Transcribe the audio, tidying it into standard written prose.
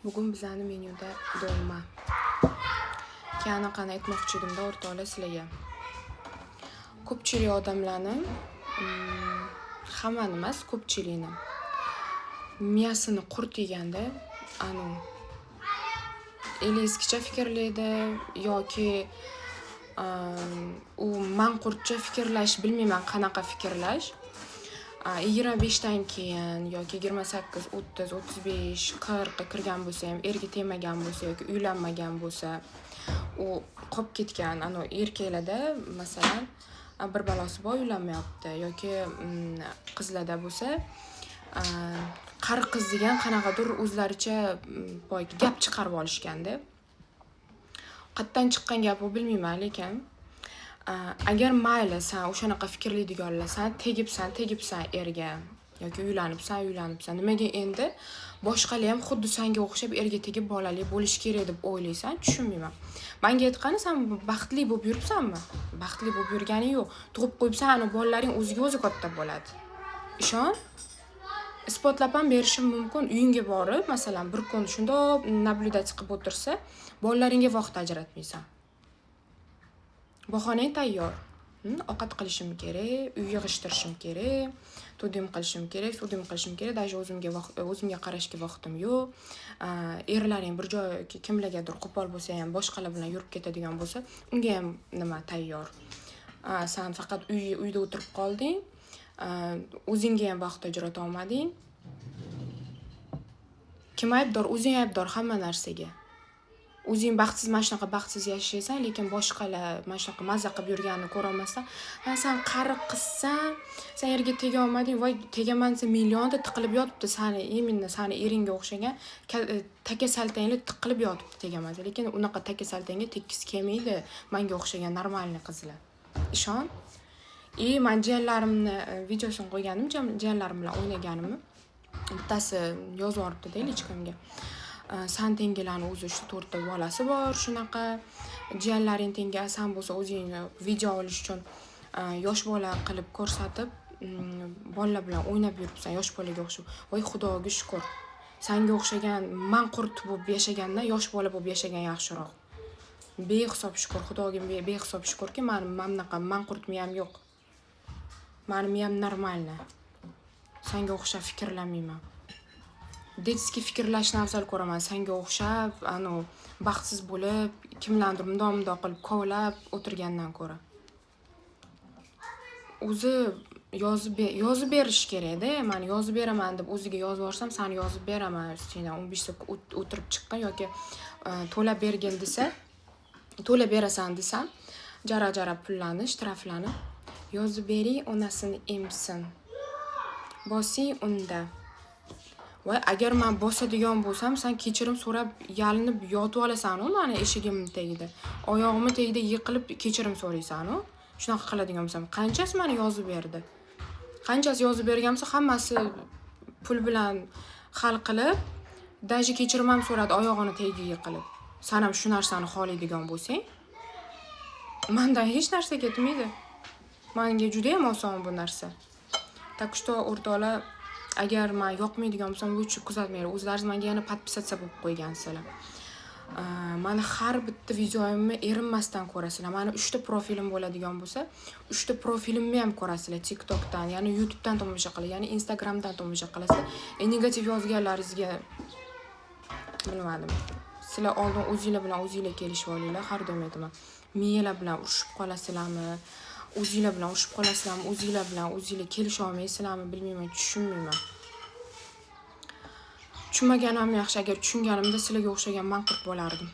Bugun bizning menyuda dolma. Keyin qana aytmoqchi edimda o'rtoqlar sizlarga. Ko'pchilik odamlarni, hammani emas, ko'pchilikni miyasini qurt yeganda, eleskcha fikrlaydi yoki u manqurtcha fikrlash, bilmayman qanaqa fikrlash. 25 dan keyin yoki 28, 30, 35, 40 kirgan bo'lsa ham, erga tegmagan bo'lsa yoki uylanmagan bo'lsa, u qolib ketgan, erkaklarda masalan bir balosi bor uylanmayapti yoki qizlarda bo'lsa, qari qiz degan qanaqadir o'zlaricha boyki gap chiqarib olishganda. Qayerdan chiqqan gap u bilmayman, lekin agar mayli sen o'shanaqa fikrlaydiganlarsan, tegibsan erga yoki uylanibsan. Nimaga endi boshqalar ham xuddi senga o'xshab erga tegib bolali bo'lish kerak deb o'ylaysan? Tushunmayman. Menga aytqani, sen baxtli bo'lib yuribsanmi? Baxtli bo'lib yurganing yo'q. Tug'ib qo'yibsan, bolalaring o'ziga o'zi katta bo'ladi. Ishon. Isbotlab ham berishim mumkin. Uyingga borib, masalan, bir kun shundoq nablюдать qilib o'tirsa, bolalaringga vaqt ajratmaysan. Bahonang tayyor. Ovqat qilishim kerak, uy yig'ishtirishim kerak, to'dim qilishim kerak, даже o'zimga qarashga vaqtim yo'q. Erlaring bir joyga kimlargadir qo'pol bo'lsa ham, boshqalar bilan yurib ketadigan bo'lsa, unga ham nima tayyor. Sen faqat uyda o'tirib qolding, o'zingga ham vaqt ajrata olmading. Kim aybdor? O'zing aybdor hamma narsaga. O'zing baxtsiz yashaysan, lekin boshqalar mana shunaqa mazza qilib yurganini ko'ra olmasdan, sen qari qizsan, sen erga tega olmading, voy tegaman desa millionda tiqilib yotibdi, seni eringga o'xshagan taka saltanglar tiqilib yotibdi tegamasa, lekin unaqa taka saltanga tekkisi kelmaydi menga o'xshagan normalniy qizlar. Ishon. Men jiyanlarimni videosini qo'yganim, jiyanlarim bilan o'ynaganimni. Bittasi yozib yuboribdi-da lichkamga. Sen tengilarni o'zi shu 4 ta bolasi bor, shunaqa. Jiyanlaring tengi san bo'lsa o'zing video olish uchun yosh bola qilib ko'rsatib, bolalar bilan o'ynab yuribsan, yosh bolaga o'xshab. Voy Xudoga shukr. Senga o'xshagan manqurt bo'lib yashagandan yosh bola bo'lib yashagan yaxshiroq. Behisob shukr, Xudoga behisob shukrki, menga manqurt miyam yo'q. Meni miyam normalniy. Senga o'xshab fikrlamayman. Detskiy fikrlashni afzal ko'raman. Senga o'xshab, baxtsiz bo'lib, kimlardir mundoq qilib kovlab o'tirgandan ko'ra. O'zi yozib berish kerak-da. Men yozib beraman deb o'ziga yozib yuborsam, seni yozib beraman. Sendan 15 ta o'tirib chiqqan yoki to'lab bergin desa, to'lab berasan desam, jara pullarni, shtraflarni yozib bering, onasini emsin. Bosing unda. Voy, agar men bosadigan bo'lsam, sen kechirim so'rab yalinib yotib olasan-ku, meni eshigim tagida. Oyog'im tagida yiqilib kechirim so'raysan-ku. Shunaqa qiladigan bo'lsam, qanchasi meni yozib berdi? Qanchasi yozib bergansa, hammasi pul bilan hal qilib, даже kechirim ham so'radi oyog'ini tagiga yiqilib. Sen ham shu narsani xohlaydigan bo'lsang, mendan hech narsa ketmaydi. Menga juda ham oson bu narsa. Так что o'rtoqlar, agar men yoqmaydigan bo'lsam, lutchi kuzatmanglar. O'zlaringiz menga yana podpisatsiya bo'lib qo'ygansizlar. Meni har bitta videoyimni erinmasdan ko'rasizlar. Meni 3 ta profilim bo'ladigan bo'lsa, 3 ta profilimni ham ko'rasizlar. TikTokdan, ya'ni YouTubedan tomosha qilasiz, ya'ni Instagramdan tomosha qilasiz. Negativ yozganlaringizga bilmadim. Sizlar oldin o'zingizlar bilan o'zingizlar kelishib olinglar, har doim aytaman. Miyalar bilan urushib qolasizlarmi? O'zingizlar bilan urushib qolasizlarmi? O'zingizlar bilan o'zingizlar kelisha olmaysizlarmi? Bilmayman, tushunmayman. Tushunmaganim yaxshi, agar tushunganimda sizlarga o'xshagan manqurt bo'lardim.